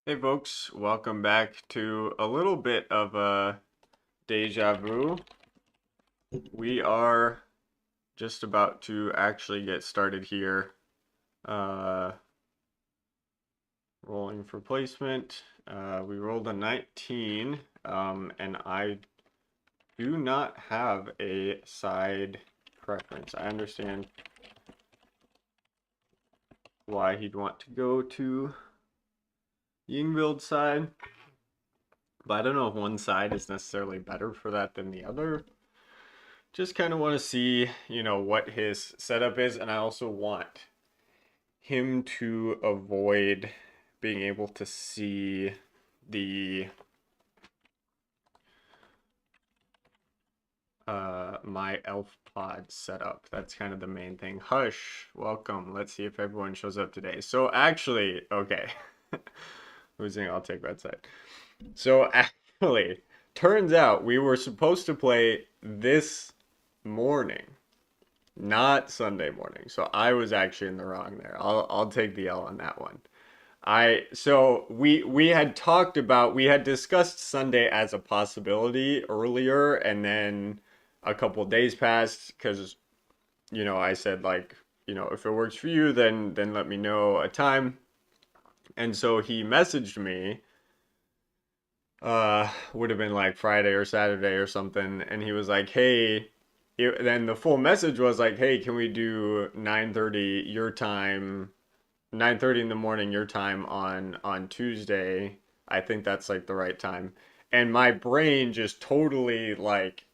Hey folks, welcome back to a little bit of a deja vu. We are just about to actually get started here. Uh, Rolling for placement. We rolled a 19, and I do not have a side preference. I understand why he'd want to go to Yingvild's side, but I don't know if one side is necessarily better for that than the other. Just kind of want to see, what his setup is, and I also want him to avoid being able to see the my elf pod setup. That's kind of the main thing. Hush, welcome. Let's see if everyone shows up today. So actually, okay. Losing, I'll take that side. So actually, turns out we were supposed to play this morning, not Sunday morning. So I was actually in the wrong there. I'll take the L on that one. We had talked about, we had discussed Sunday as a possibility earlier, and then a couple days passed because I said, like, if it works for you, then let me know a time. And so he messaged me, would have been like Friday or Saturday or something, and he was like, "Hey," then the full message was like, "Hey, can we do 9:30 your time, 9:30 in the morning your time on Tuesday? I think that's like the right time." And my brain just totally, like,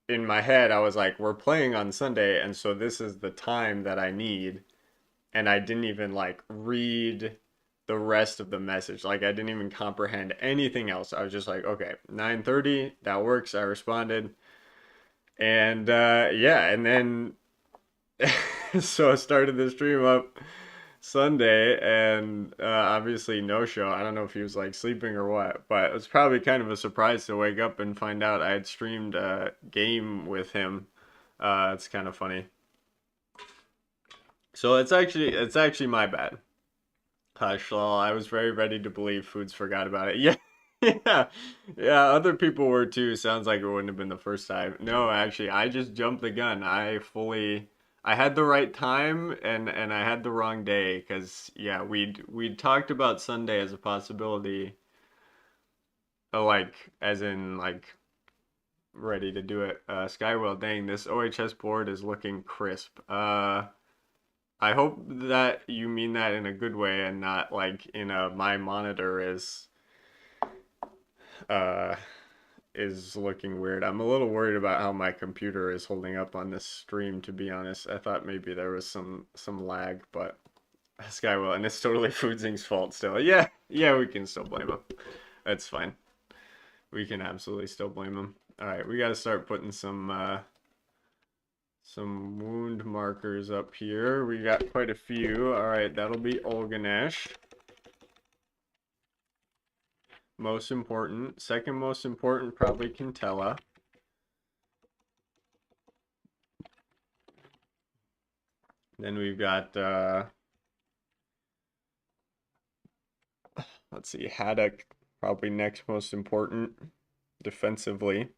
in my head, I was like, "We're playing on Sunday, and so this is the time that I need." And I didn't even like read the rest of the message. Like, I didn't even comprehend anything else. I was just like, "Okay, 9:30, that works." I responded. And yeah, and then so I started the stream up Sunday, and obviously no show. I don't know if he was like sleeping or what, but it was probably kind of a surprise to wake up and find out I had streamed a game with him. It's kind of funny. So it's actually my bad. Hush, lol. I was very ready to believe Foods forgot about it. Yeah, yeah, yeah. Other people were too. Sounds like it wouldn't have been the first time. No, actually, I just jumped the gun. I had the right time and I had the wrong day because yeah, we'd talked about Sunday as a possibility, like as in like ready to do it. Skywell, dang, this OHS board is looking crisp. I hope that you mean that in a good way and not like in a my monitor uh is looking weird. I'm a little worried about how my computer is holding up on this stream, to be honest. I thought maybe there was some lag, but Skywell, and it's totally Foudzing's fault still. Yeah, yeah, we can still blame him. That's fine. We can absolutely still blame him. All right, we got to start putting some wound markers up here. We got quite a few. All right, that'll be Olganesh. Most important. Second most important, probably Quintella. Then we've got, let's see, Haddock, probably next most important defensively.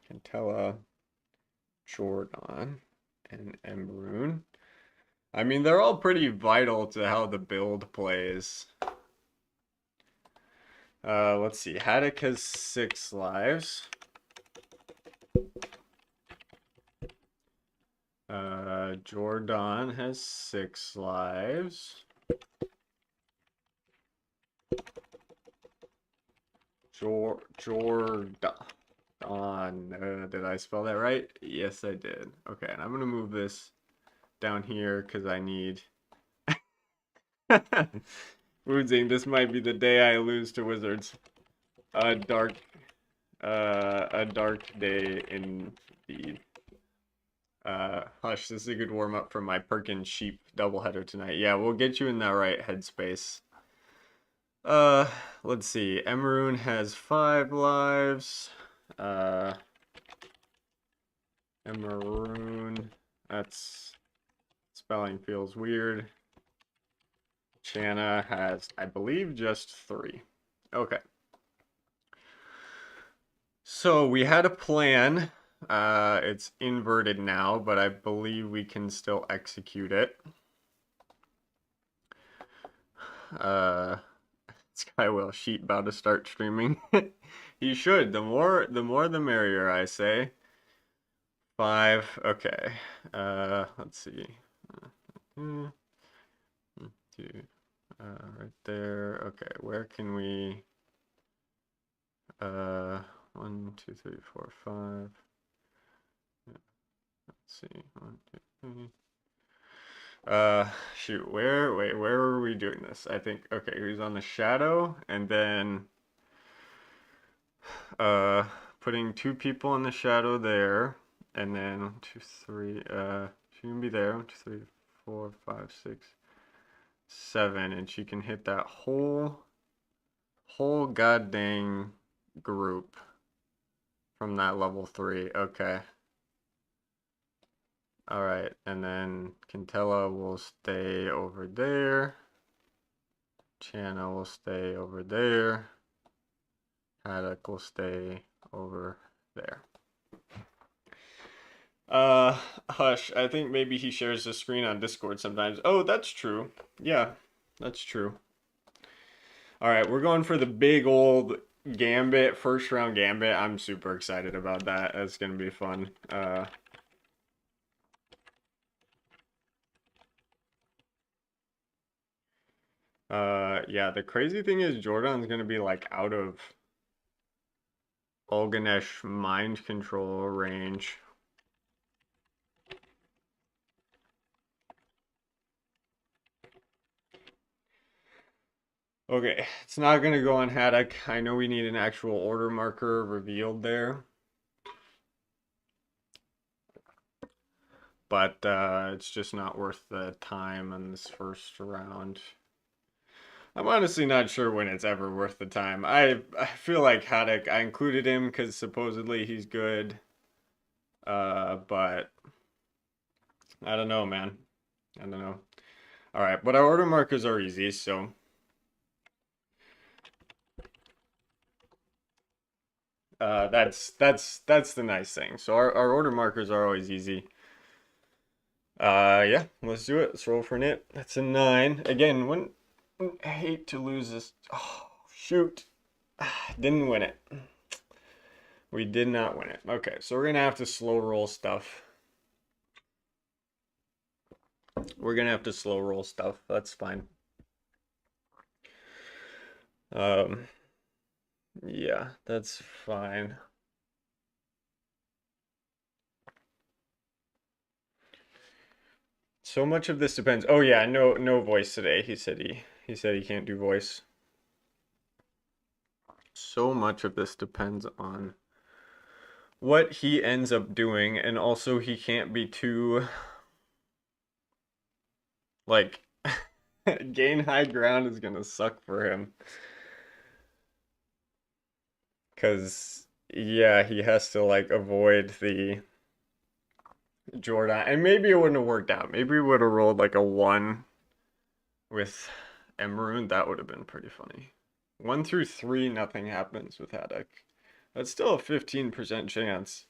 Quintella, Jordan, and Emroon. I mean, they're all pretty vital to how the build plays. Let's see, Haddock has 6 lives. Jordan has 6 lives. Jordan. Did I spell that right? Yes, I did. Okay, and I'm gonna move this down here because I need. Foudzing, this might be the day I lose to Wizards. A dark, a dark day indeed. Hush, this is a good warm up for my Perkin Sheep doubleheader tonight. Yeah, we'll get you in that right headspace. Uh, let's see. Emeroon has 5 lives. Emeroon. That's spelling feels weird. Chana has, I believe, just 3. Okay. So we had a plan. It's inverted now, but I believe we can still execute it. Skywell Sheet about to start streaming. He should. The more the merrier, I say. 5. Okay. Let's see. 2. Right there. Okay. Where can we? 1, 2, 3, 4, 5. Let's see. 1, 2, 3. Shoot. Wait, where were we doing this? I think. Okay. He's on the shadow, and then uh, putting 2 people in the shadow there, and then 1, 2, 3. She can be there. 1, 2, 3, 4, 5, 6, 7, and she can hit that whole goddamn group from that level 3. Okay. All right, and then Quintella will stay over there. Chana will stay over there. Haddock will stay over there. Hush, I think maybe he shares the screen on Discord sometimes. Oh, that's true. Yeah, that's true. All right, we're going for the big old Gambit, first round Gambit. I'm super excited about that. That's going to be fun. Yeah, the crazy thing is Jordan's going to be like out of Olganesh mind control range. Okay, it's not going to go on Haddock. I know we need an actual order marker revealed there. But it's just not worth the time in this first round. I'm honestly not sure when it's ever worth the time. I feel like Haddock, I included him because supposedly he's good. But I don't know, man. I don't know. All right, but our order markers are easy, so that's the nice thing. So our order markers are always easy. Yeah, let's do it. Let's roll for Nit. That's a 9. Again, wouldn't hate to lose this. Oh, shoot. Didn't win it. We did not win it. Okay, so we're gonna have to slow roll stuff. We're gonna have to slow roll stuff. That's fine. Yeah, that's fine. So much of this depends. Oh yeah, no voice today. He said he can't do voice. So much of this depends on what he ends up doing, and also he can't be too like gain high ground is gonna suck for him. Cause yeah, he has to like avoid the Jordan, and maybe it wouldn't have worked out. Maybe we would have rolled like a 1 with Emerald. That would have been pretty funny. 1 through 3, nothing happens with Haddock. That's still a 15% chance.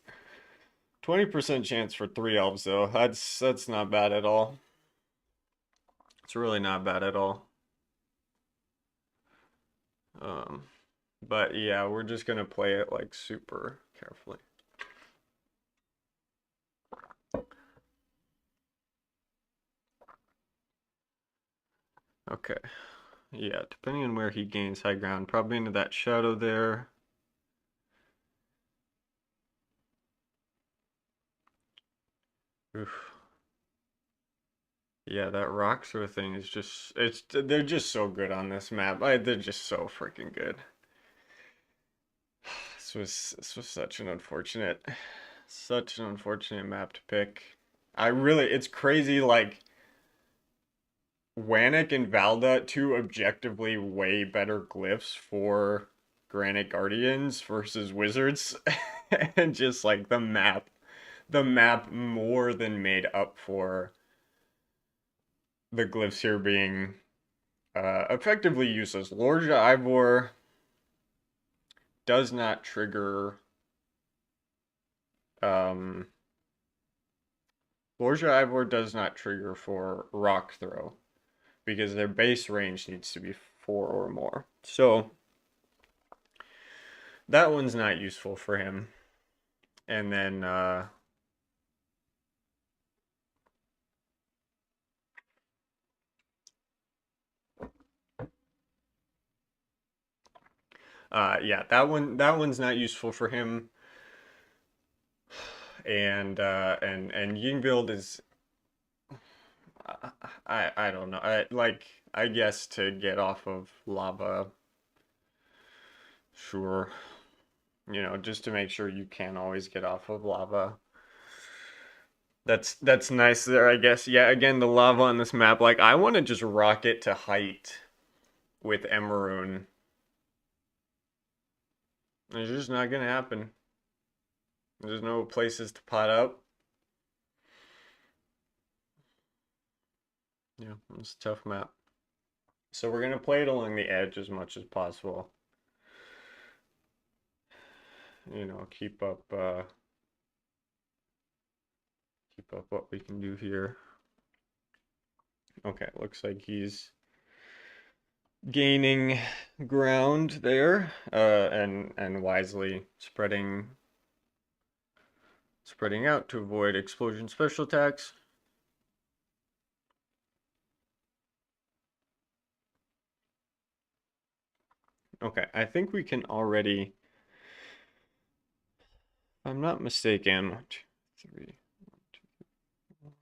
20% chance for 3 elves though. That's not bad at all. It's really not bad at all. But yeah, we're just gonna play it like super carefully. Okay. Yeah, depending on where he gains high ground, probably into that shadow there. Oof. Yeah, that rock sort of thing is just they're just so good on this map. They're just so freaking good. This was such an unfortunate map to pick. It's crazy like Wannick and Valda, 2 objectively way better glyphs for Granite Guardians versus Wizards. And just like the map more than made up for the glyphs here being Effectively useless. Lorja Ivor does not trigger um Lorja Ivor does not trigger for rock throw because their base range needs to be 4 or more. So that one's not useful for him. And then yeah, that one's not useful for him. And Yingvild is I don't know. I guess to get off of lava, sure. Just to make sure you can always get off of lava. That's nice there, I guess. Yeah, again, the lava on this map, like I want to just rocket to height with Emerune. It's just not gonna happen. There's no places to pot up. Yeah, it's a tough map. So we're gonna play it along the edge as much as possible. Keep up what we can do here. Okay, looks like he's gaining ground there, and wisely spreading out to avoid explosion special attacks. Okay, I think we can already, if I'm not mistaken, 1, 2, 3, 1,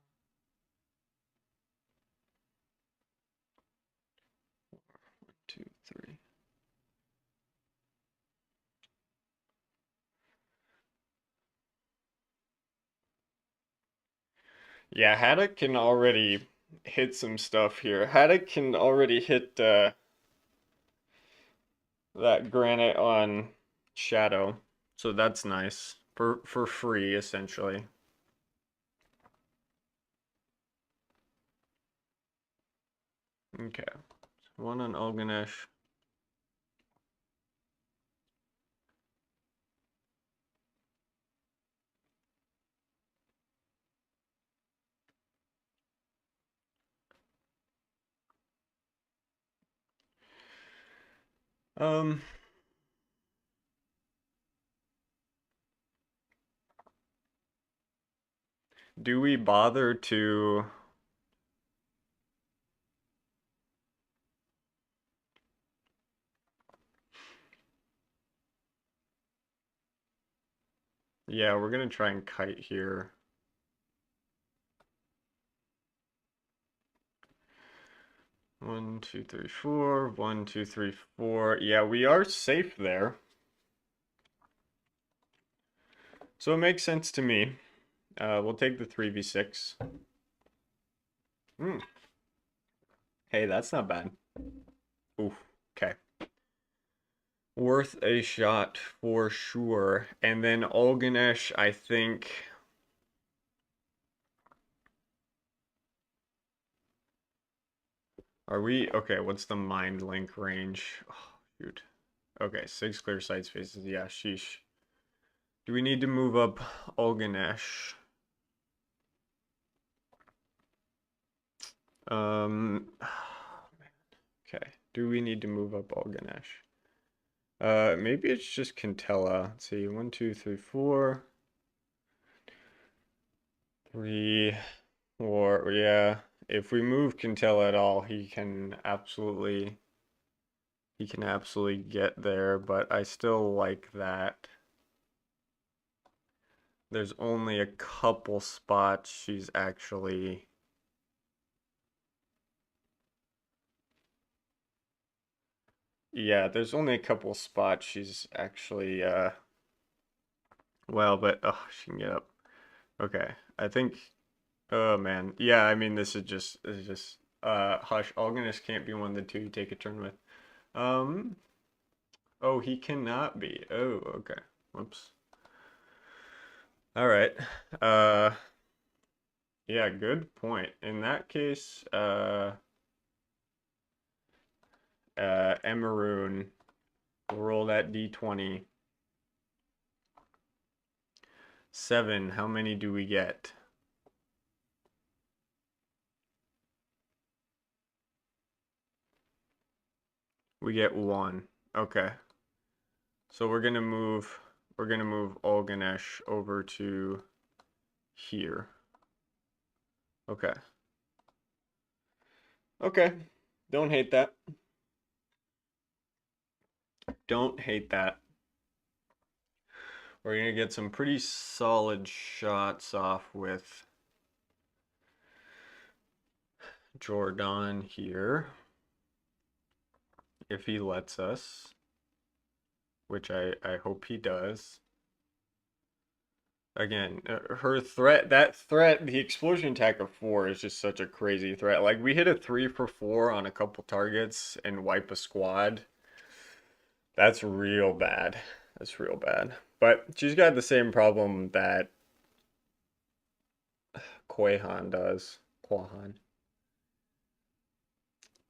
2, 3. Yeah, Haddock can already hit some stuff here. Haddock can already hit that granite on Shadow, so that's nice for free essentially. Okay, one on Ulganesh. Um, do we bother to? Yeah, we're gonna try and kite here. One, two, three, four. 1, 2, 3, 4. Yeah, we are safe there. So it makes sense to me. We'll take the 3v6. Hmm. Hey, that's not bad. Oof. Okay. Worth a shot for sure. And then Olganesh, I think. Are we okay? What's the mind link range? Oh, shoot. Okay, 6 clear sight spaces. Yeah, sheesh. Do we need to move up Olganesh? Okay. Do we need to move up Olganesh? Maybe it's just Quintella. Let's see. 1, 2, 3, 4. 3, 4. Yeah. If we move Quintella at all, he can absolutely get there, but I still like that. There's only a couple spots she's actually. Yeah, there's only a couple spots she's actually well, but oh, she can get up. Okay. I think oh man. Yeah, I mean this is just hush. Algonist can't be one of the two you take a turn with. Um oh, he cannot be. Oh, okay. Whoops. All right. Uh yeah, good point. In that case, Emeroon. We'll roll that d20. 7. How many do we get? We get 1. Okay. So we're gonna move Olganesh over to here. Okay. Okay. Don't hate that. Don't hate that. We're gonna get some pretty solid shots off with Jordan here. If he lets us, which I hope he does. Again, her threat, that threat, the explosion attack of 4 is just such a crazy threat. Like, we hit a 3 for 4 on a couple targets and wipe a squad. That's real bad. That's real bad. But she's got the same problem that Quahan does. Quahan.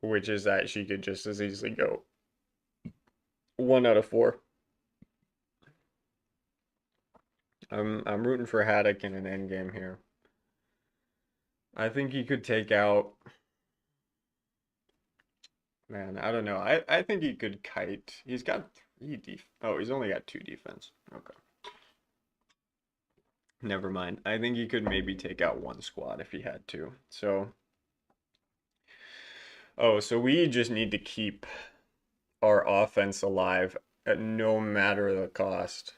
Which is that she could just as easily go 1 out of 4. I'm rooting for Haddock in an endgame here. I think he could take out. Man, I don't know. I think he could kite. He's got 3 Oh, he's only got 2 defense. Okay. Never mind. I think he could maybe take out 1 squad if he had to. So, so we just need to keep our offense alive at no matter the cost.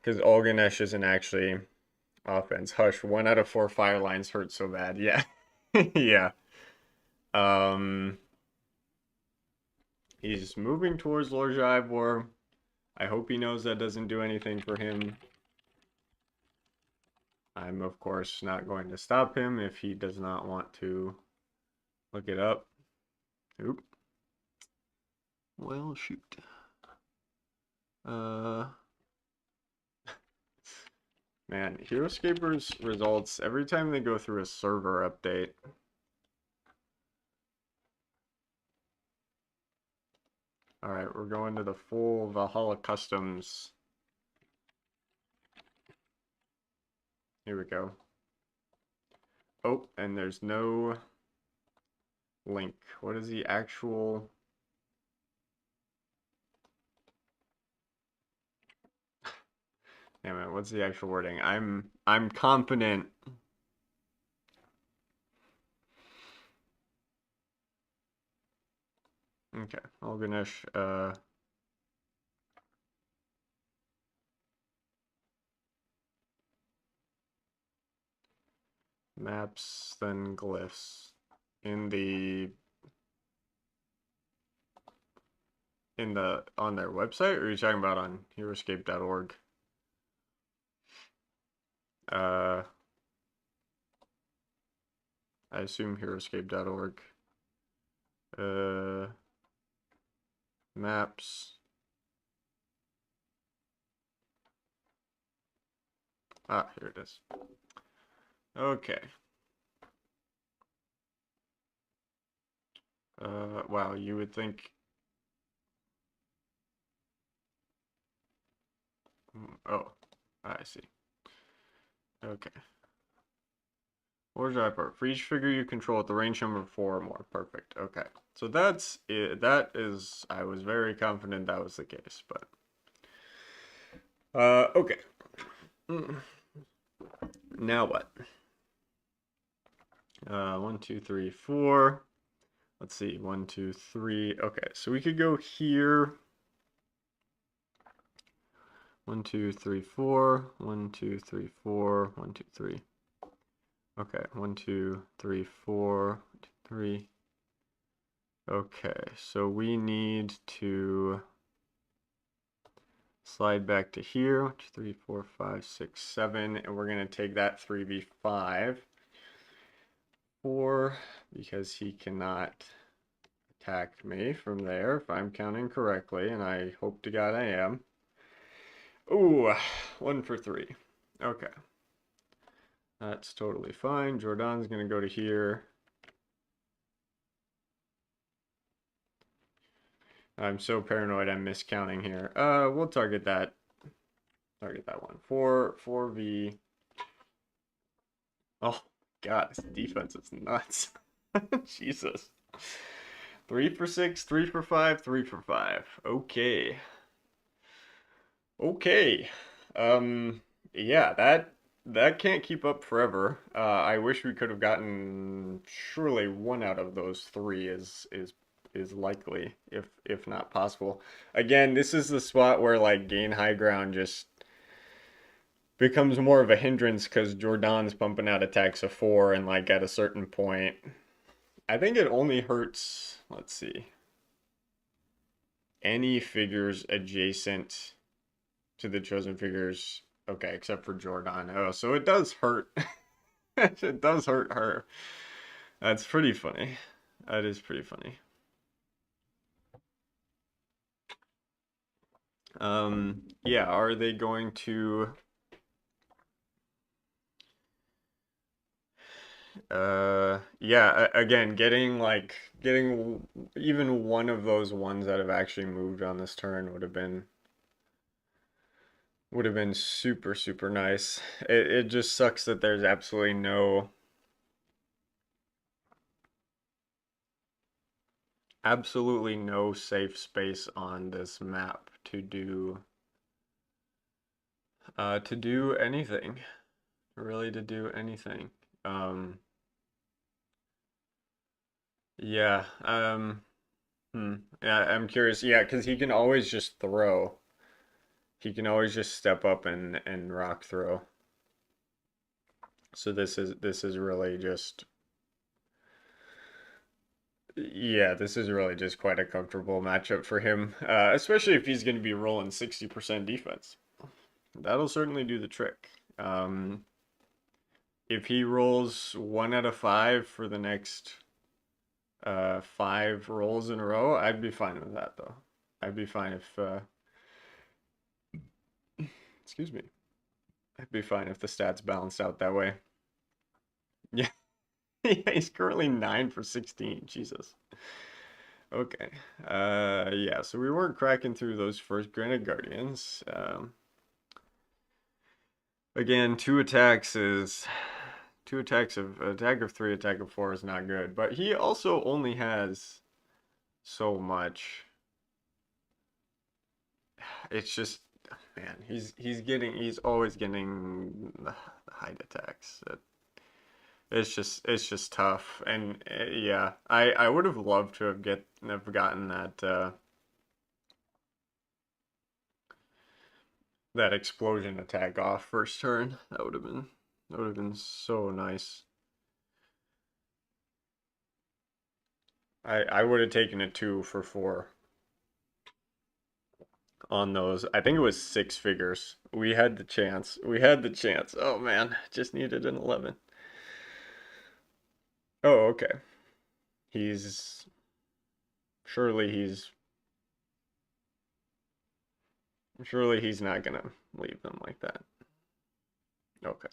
Because Olganesh isn't actually offense. Hush, 1 out of 4 fire lines hurt so bad. Yeah. Yeah. Um, he's moving towards Lord Ivor. I hope he knows that doesn't do anything for him. I'm, of course, not going to stop him if he does not want to look it up. Oop. Well, shoot. Man, Heroscaper's results, every time they go through a server update. Alright, we're going to the full Valhalla Customs. Here we go. Oh, and there's no link. What is the actual... Damn it, what's the actual wording? I'm confident. Okay, Olganesh, maps, then glyphs. On their website, or are you talking about on Heroscape.org? I assume Heroscape.org. Maps. Ah, here it is. Okay. Wow, you would think. Oh, I see. Okay. Or driver. For each figure you control at the range number 4 or more. Perfect. Okay. So that's it. That is, I was very confident that was the case, but. Okay. Now what? 1, 2, 3, 4. Let's see. 1, 2, 3. Okay, so we could go here. 1, 2, 3, 4. 1, 2, 3, 4. 1, 2, 3. Okay, 1, 2, 3, 4. 1, 2, 3. Okay, so we need to slide back to here. 1, 2, 3, 4, 5, 6, 7, and we're gonna take that 3v5. 4, because he cannot attack me from there if I'm counting correctly, and I hope to God I am. Ooh, 1 for 3. Okay. That's totally fine. Jordan's gonna go to here. I'm so paranoid I'm miscounting here. We'll target that. Target that one. 4V. Oh, God, this defense is nuts. Jesus. 3 for 6, 3 for 5, 3 for 5. Okay. Okay. Um, yeah, that can't keep up forever. I wish we could have gotten surely one out of those three is likely, if not possible. Again, this is the spot where like gain high ground just becomes more of a hindrance because Jordan's pumping out attacks of 4 and like at a certain point, I think it only hurts, let's see, any figures adjacent to the chosen figures. Okay, except for Jordan. Oh, so it does hurt. It does hurt her. That's pretty funny. That is pretty funny. Yeah, are they going to yeah, again, getting even one of those ones that have actually moved on this turn would have been super super nice. It just sucks that there's absolutely no safe space on this map to do anything. Really to do anything. Um yeah, yeah, I'm curious. Yeah, because he can always just throw. He can always just step up and rock throw. So this is really just yeah, this is really just quite a comfortable matchup for him, especially if he's going to be rolling 60% defense. That'll certainly do the trick. If he rolls 1 out of 5 for the next 5 rolls in a row, I'd be fine with that though. I'd be fine if excuse me. I'd be fine if the stats balanced out that way. Yeah, yeah, he's currently 9 for 16. Jesus. Okay. Yeah, so we weren't cracking through those first Granite Guardians. Again, two attacks of attack of 3, attack of 4 is not good, but he also only has so much. It's just man, he's always getting the height attacks. It's just tough, and yeah, I would have loved to have gotten that explosion attack off first turn. That would have been so nice. I would have taken a 2 for 4 on those. I think it was 6 figures. We had the chance. We had the chance. Oh man, just needed an 11. Oh, okay. He's surely he's surely he's not gonna leave them like that. Okay.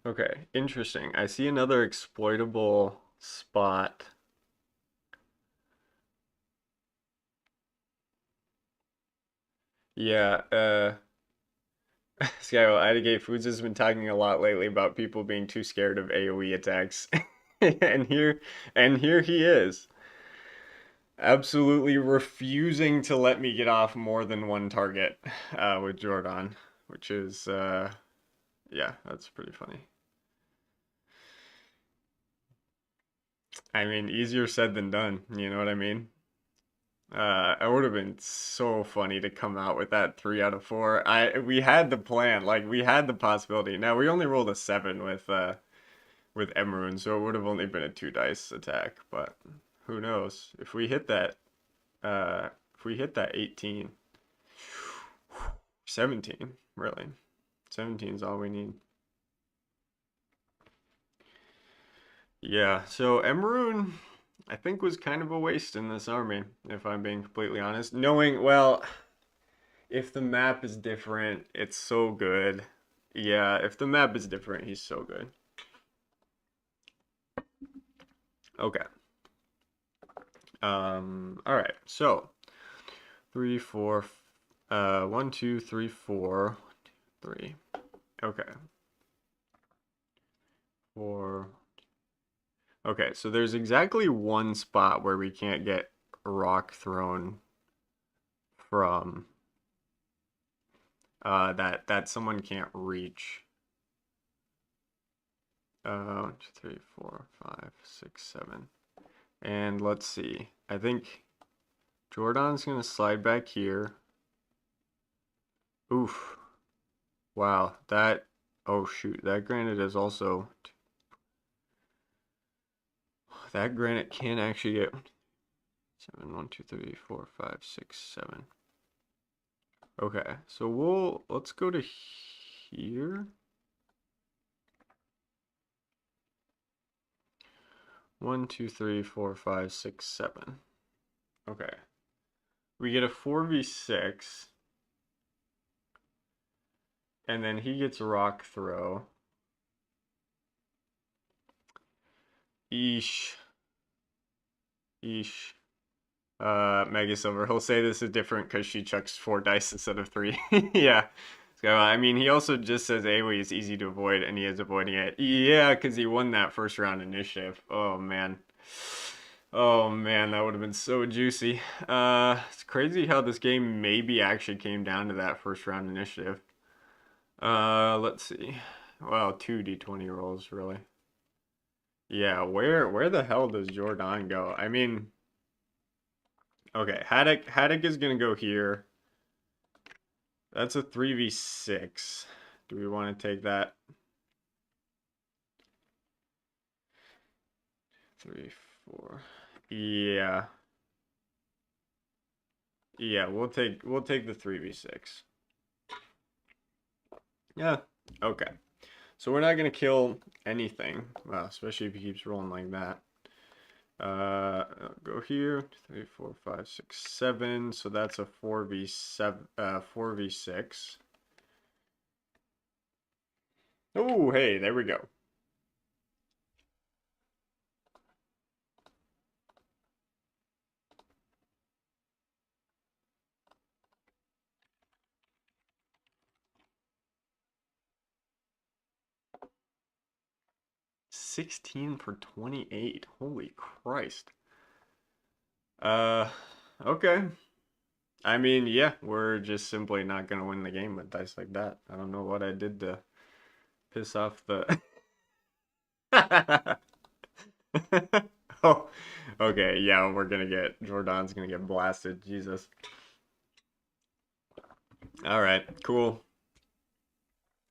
Okay, interesting. I see another exploitable spot. Yeah, Skyro, Idagate Foods has been talking a lot lately about people being too scared of AoE attacks. And here he is, absolutely refusing to let me get off more than one target with Jordan, which is yeah, that's pretty funny. I mean, easier said than done, you know what I mean? It would have been so funny to come out with that 3 out of 4. We had the plan, like we had the possibility. Now we only rolled a 7 with Emerald, so it would have only been a 2 dice attack, but who knows? If we hit that 18, 17, really. 17 is all we need. Yeah, so Emerald I think was kind of a waste in this army, if I'm being completely honest. Knowing, well, if the map is different, it's so good. Yeah, if the map is different, he's so good. Okay. All right. So, three, four, 1, 2, 3, 4, 3. Okay. 4. Okay, so there's exactly one spot where we can't get rock thrown from that someone can't reach. 1, 2, 3, 4, 5, 6, 7. And let's see. I think Jordan's gonna slide back here. Oof. Wow, that oh shoot, that granite is also that granite can actually get 7, 1, 2, 3, 4, 5, 6, 7. Okay, so let's go to here. 1, 2, 3, 4, 5, 6, 7. Okay. We get a 4v6. And then he gets rock throw. Eesh. Eesh. Mega Silver. He'll say this is different because she chucks 4 dice instead of 3. Yeah. So, I mean, he also just says AoE is easy to avoid, and he is avoiding it. Yeah, because he won that first round initiative. Oh, man. Oh, man, that would have been so juicy. It's crazy how this game maybe actually came down to that first round initiative. Let's see. Well, 2 d20 rolls, really. Yeah, where the hell does Jordan go? I mean, okay, Haddock is gonna go here. That's a 3v6. Do we want to take that? 3, 4. Yeah. Yeah, we'll take the 3v6. Yeah. Okay. So we're not gonna kill anything. Well, especially if he keeps rolling like that. Go here. 3, 4, 5, 6, 7. So that's a 4v7 4v6. Oh, hey, there we go. $16 for 28. Holy Christ. Uh, okay. I mean, yeah, we're just simply not gonna win the game with dice like that. I don't know what I did to piss off the. Oh, okay. Yeah, we're gonna get Jordan's gonna get blasted. Jesus. All right. Cool.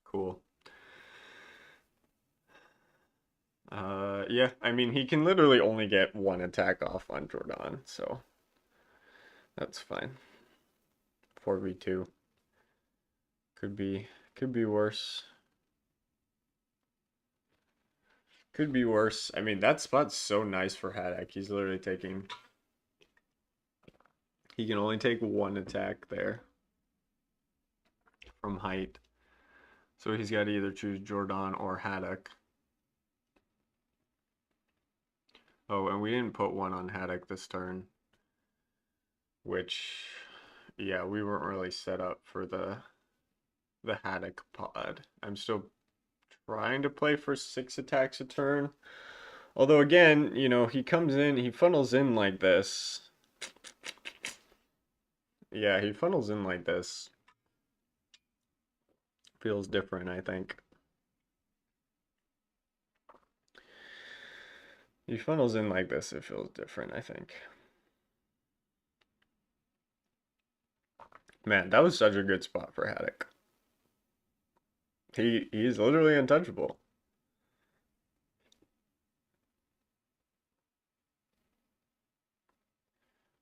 Cool. Yeah. I mean, he can literally only get one attack off on Jordan, so that's fine. 4v2. Could be worse. Could be worse. I mean, that spot's so nice for Haddock. He's literally taking. He can only take one attack there from height. So he's got to either choose Jordan or Haddock. Oh, and we didn't put one on Haddock this turn. Which, yeah, we weren't really set up for the Haddock pod. I'm still trying to play for 6 attacks a turn. Although again, he comes in, he funnels in like this. Yeah, he funnels in like this. Feels different, I think. He funnels in like this, it feels different, I think. Man, that was such a good spot for Haddock. He's literally untouchable.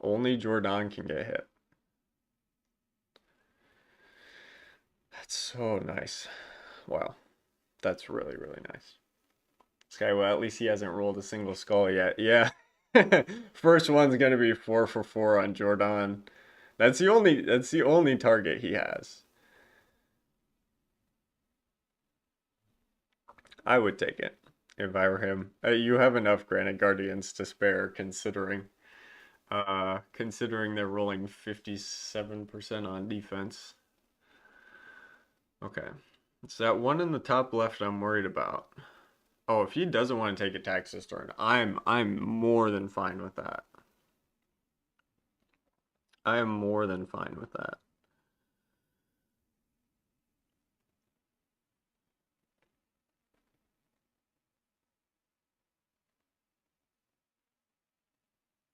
Only Jordan can get hit. That's so nice. Wow. That's really, really nice. This guy, well, at least he hasn't rolled a single skull yet. Yeah. First one's gonna be 4 for 4 on Jordan. That's the only target he has. I would take it if I were him. You have enough Granite Guardians to spare considering they're rolling 57% on defense. Okay. It's that one in the top left I'm worried about. Oh, if he doesn't want to take attacks this turn, I'm more than fine with that. I am more than fine with that.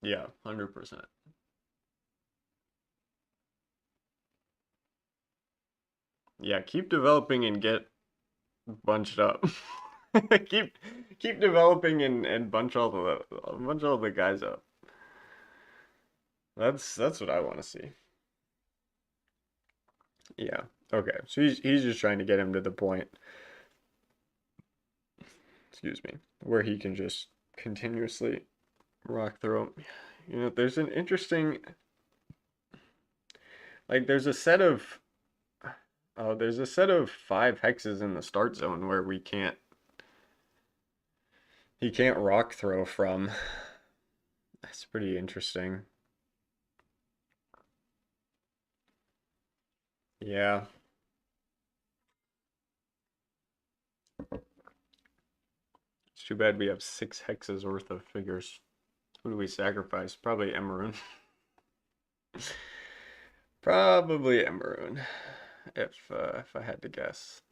Yeah, 100%. Yeah, keep developing and get bunched up. Keep keep developing and bunch all the guys up. That's what I want to see. Yeah. Okay. So he's just trying to get him to the point, excuse me, where he can just continuously rock throw. You know, there's an interesting like there's a set of 5 hexes in the start zone where he can't rock throw from. That's pretty interesting. Yeah. It's too bad we have 6 hexes worth of figures. Who do we sacrifice? Probably Emerald. Probably Emerald, if I had to guess.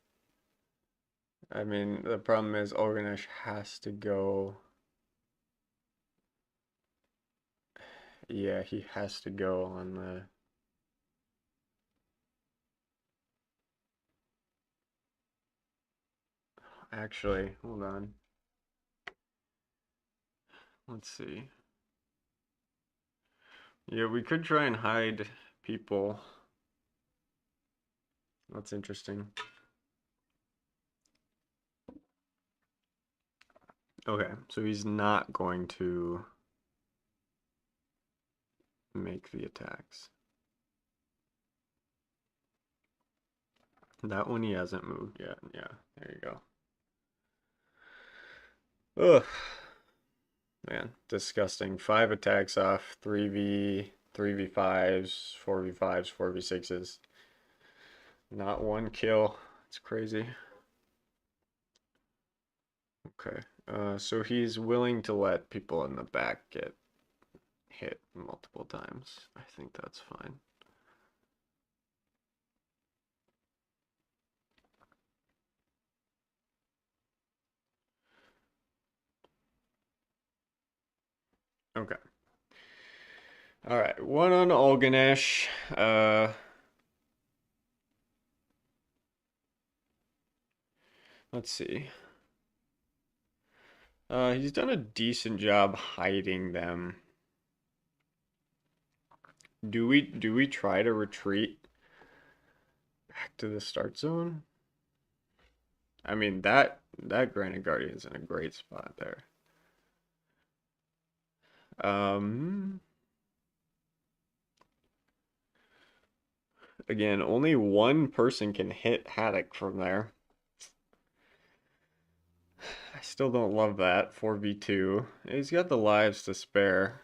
I mean, the problem is Olganesh has to go. Yeah, he has to go on the. Actually, hold on. Let's see. Yeah, we could try and hide people. That's interesting. Okay, so he's not going to make the attacks. That one he hasn't moved yet. Yeah, there you go. Ugh, man, disgusting. 5 attacks off, 3v5s, 4v5s, 4v6s. Not one kill. It's crazy. Okay. So he's willing to let people in the back get hit multiple times. I think that's fine. Okay. All right. One on Olganesh. Let's see. He's done a decent job hiding them. Do we try to retreat back to the start zone? I mean that Granite Guardian's in a great spot there. Um, Again, only one person can hit Haddock from there. I still don't love that 4v2. He's got the lives to spare.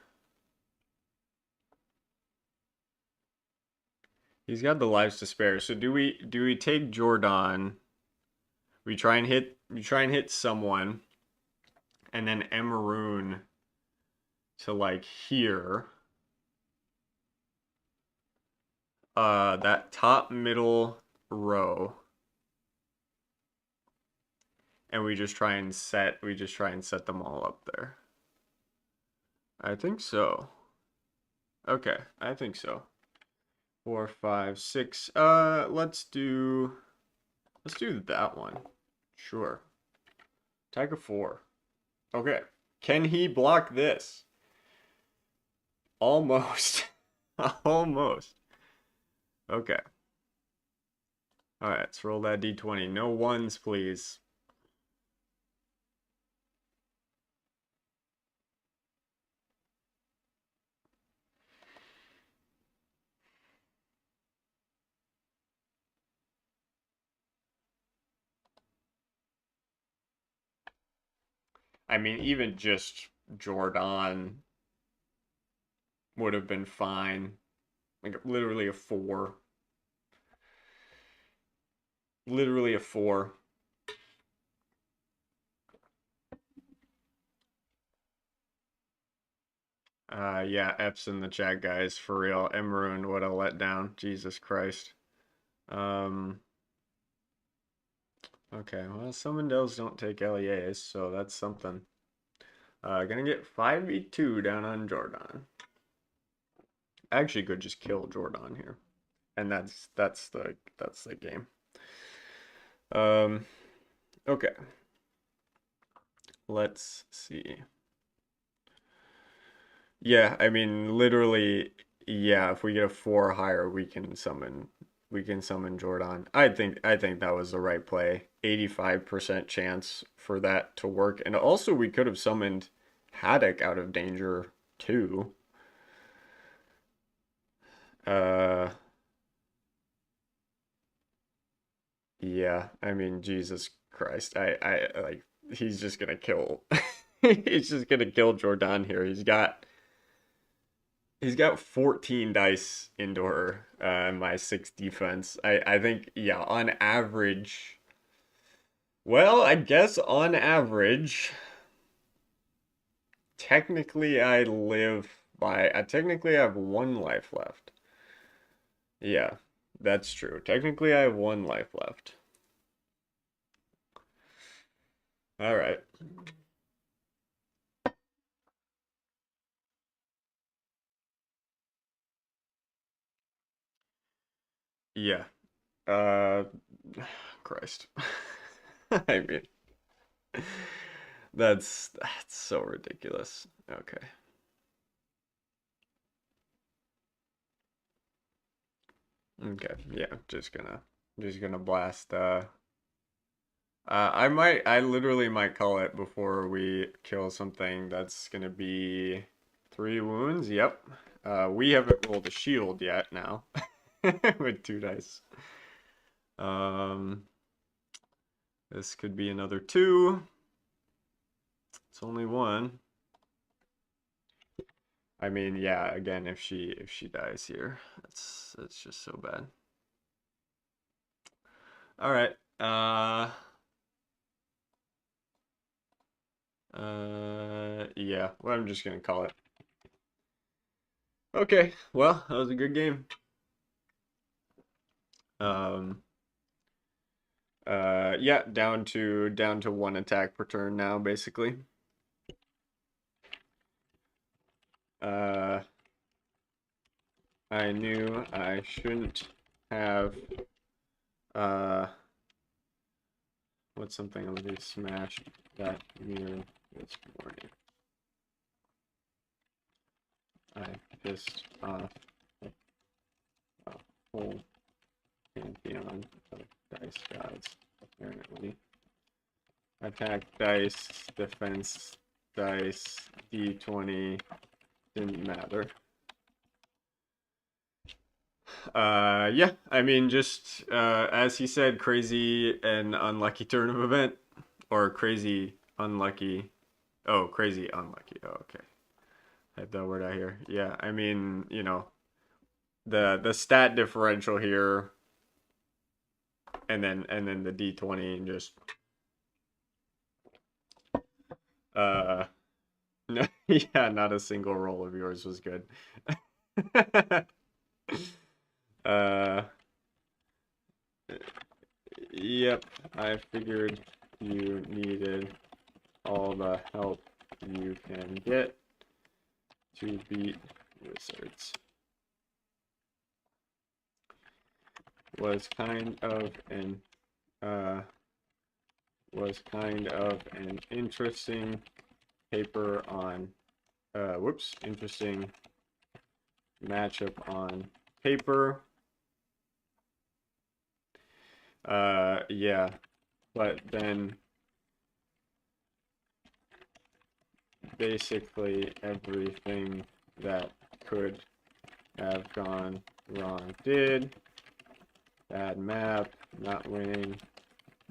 He's got the lives to spare. So do we take Jordan? We try and hit someone, and then Emeroon to like here. That top middle row, and we just try and set them all up there. I think so. Okay, I think so. 4, 5, 6. Let's do that one. Sure. Attack of 4. Okay. Can he block this? Almost. Almost. Okay. All right, let's roll that d20. No ones, please. I mean, even just Jordan would have been fine. Like literally a 4. Literally a 4. Yeah, F's in the chat, guys. For real. Emerald, what a letdown. Jesus Christ. Um, okay, well, Summondales don't take LEAs, so that's something. Gonna get 5v2 down on Jordan. Actually could just kill Jordan here. And that's the game. Okay. Let's see. Yeah, I mean literally, yeah, if we get a 4 higher, we can summon Jordan. I think that was the right play. 85% chance for that to work. And also we could have summoned Haddock out of danger too. Uh yeah, I mean Jesus Christ. I like he's just gonna kill he's just gonna kill Jordan here. He's got 14 dice into my 6 defense. I think, yeah, on average, well, I guess on average, technically I technically have 1 life left. Yeah, that's true. Technically I have 1 life left. All right. Yeah. Uh, Christ. I mean, that's so ridiculous. Okay. Okay. Yeah, just gonna blast I literally might call it before we kill something that's gonna be 3 wounds. Yep. We haven't rolled a shield yet now with 2 dice. Um, this could be another 2. It's only 1. I mean, yeah, again, if she dies here, that's just so bad. All right. Yeah, well, I'm just gonna call it. Okay, well, that was a good game. Um, yeah, down to 1 attack per turn now, basically. Uh, I knew I shouldn't have, uh, what's something I'm gonna smash that mirror this morning. I pissed off a whole pantheon of dice gods, apparently. Attack dice, defense dice, d20, didn't matter. Yeah, I mean, just as he said, crazy and unlucky turn of event, or crazy unlucky. Oh, crazy unlucky. Oh, okay. Had that word out here. Yeah, I mean, the stat differential here, and then the d20, and just uh, no, yeah, not a single roll of yours was good. uh, yep, I figured you needed all the help you can get to beat wizards. Was kind of an interesting paper on interesting matchup on paper. Yeah, but then basically everything that could have gone wrong did. Bad map, not winning,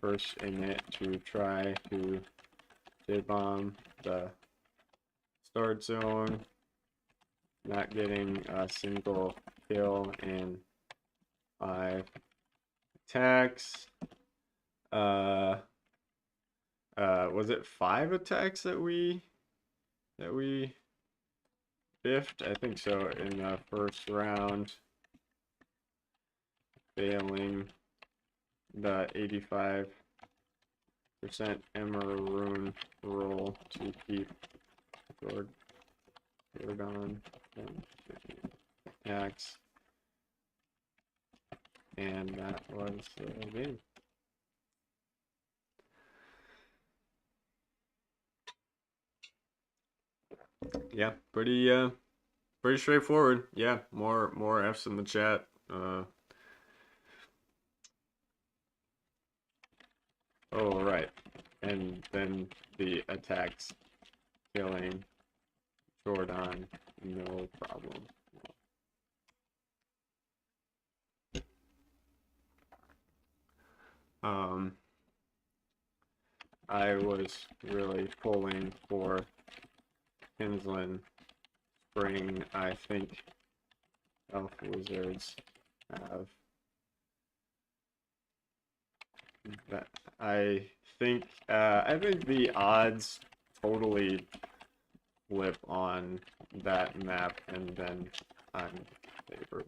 first in it to try to bomb the start zone, not getting a single kill in 5 attacks. Was it 5 attacks that we biffed? I think so in the first round, failing the 85% Emerald roll to keep Jordan from attacks, and that was the game. Yeah, pretty straightforward. Yeah, more F's in the chat. Oh right, and then the attacks killing Jordan, no problem. I was really pulling for Kinsland Spring. I think Elf Wizards have that. I think the odds totally flip on that map, and then I'm favored.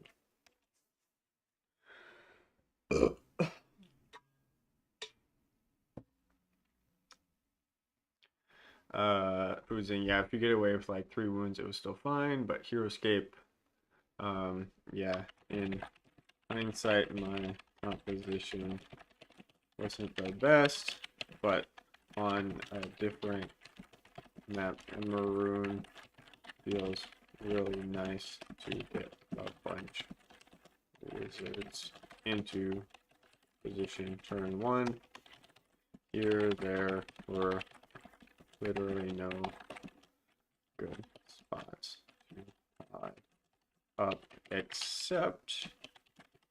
Foudzing, yeah, if you get away with like 3 wounds, it was still fine, but Heroscape, yeah, in hindsight, my composition wasn't the best, but on a different map, and Maroon feels really nice to get a bunch of wizards into position turn 1. Here, there were literally no good spots to hide up except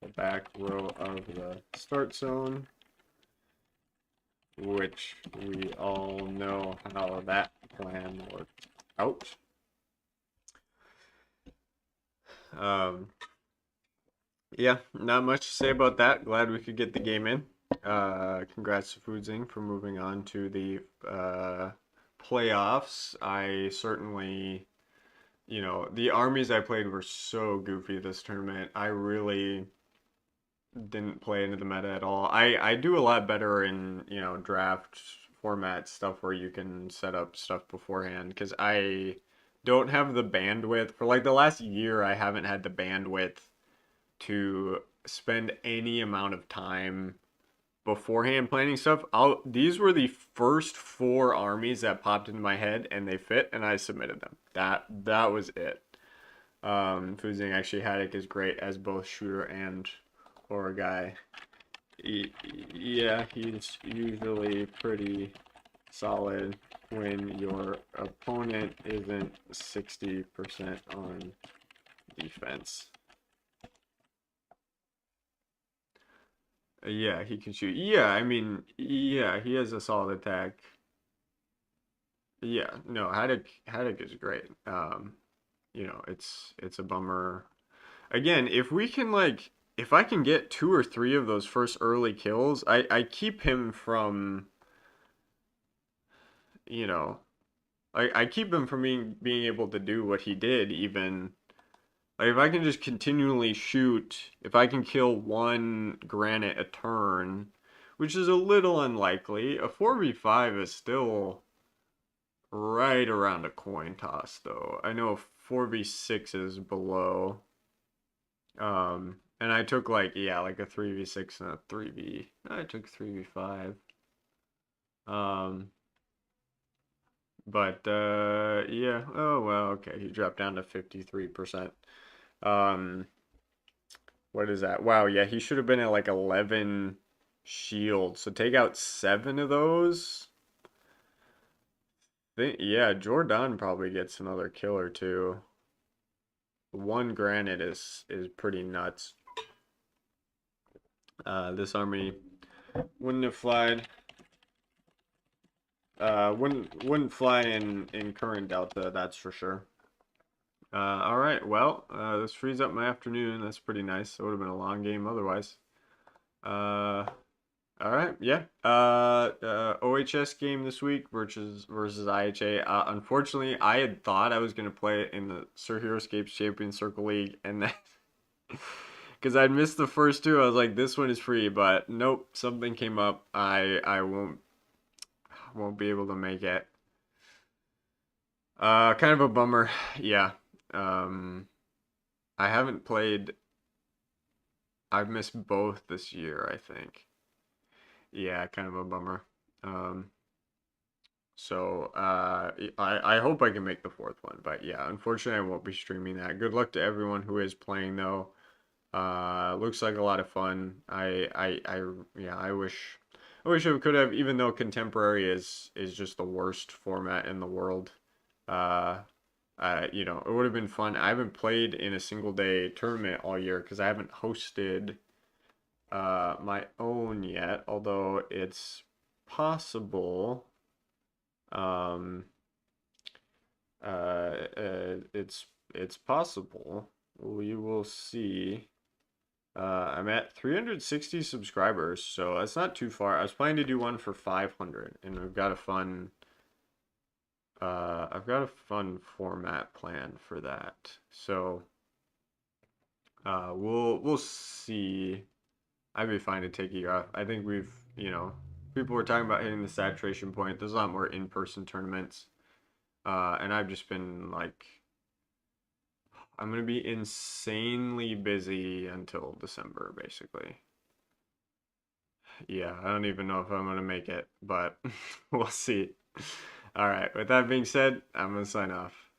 the back row of the start zone, which we all know how that plan worked out. Yeah, not much to say about that. Glad we could get the game in. Congrats to Foudzing for moving on to the playoffs. I certainly, the armies I played were so goofy this tournament. I really didn't play into the meta at all. I do a lot better in, draft format stuff where you can set up stuff beforehand because I don't have the bandwidth. For like the last year, I haven't had the bandwidth to spend any amount of time beforehand planning stuff. These were the first 4 armies that popped into my head and they fit and I submitted them. That was it. Foudzing actually Haddock is great as both shooter and horror guy. Yeah, he's usually pretty solid when your opponent isn't 60% on defense. Yeah, he can shoot. Yeah, I mean, yeah, he has a solid attack. Yeah, no, Haddock is great. It's a bummer. Again, if I can get 2 or 3 of those first early kills, I keep him from, you know, I keep him from being able to do what he did even. Like if I can just continually shoot, if I can kill 1 granite a turn, which is a little unlikely, a 4v5 is still right around a coin toss though. I know 4v6 is below. And I took like a 3v6 and a 3v. I took 3v5. Um, but yeah. Oh well, okay. He dropped down to 53%. Um, what is that? Wow, yeah, he should have been at like 11 shields. So take out 7 of those. Yeah, Jordan probably gets another kill or 2. 1 granite is pretty nuts. This army wouldn't have flied Wouldn't fly in current Delta, that's for sure. All right, well, this frees up my afternoon. That's pretty nice. It would have been a long game otherwise. Uh, all right, yeah. OHS game this week versus IHA. Unfortunately, I had thought I was gonna play it in the Sir Heroscape Champion Circle League, and then because I'd missed the first two, I was like, this one is free, but nope, something came up. I won't be able to make it. Kind of a bummer. Yeah. Um, I haven't played. I've missed both this year, I think. Yeah, kind of a bummer. Um, I hope I can make the fourth one, but yeah, unfortunately I won't be streaming that. Good luck to everyone who is playing though. Looks like a lot of fun. Yeah, I wish I could have, even though contemporary is just the worst format in the world. Uh, you know, it would have been fun. I haven't played in a single day tournament all year because I haven't hosted my own yet, although it's possible. Um, it's possible. We will see. I'm at 360 subscribers, so that's not too far. I was planning to do one for 500, and I've got a fun format plan for that. So, we'll see. I'd be fine to take a year off. I think people were talking about hitting the saturation point. There's a lot more in-person tournaments. And I've just been like, I'm gonna be insanely busy until December, basically. Yeah, I don't even know if I'm gonna make it, but we'll see. All right, with that being said, I'm gonna sign off.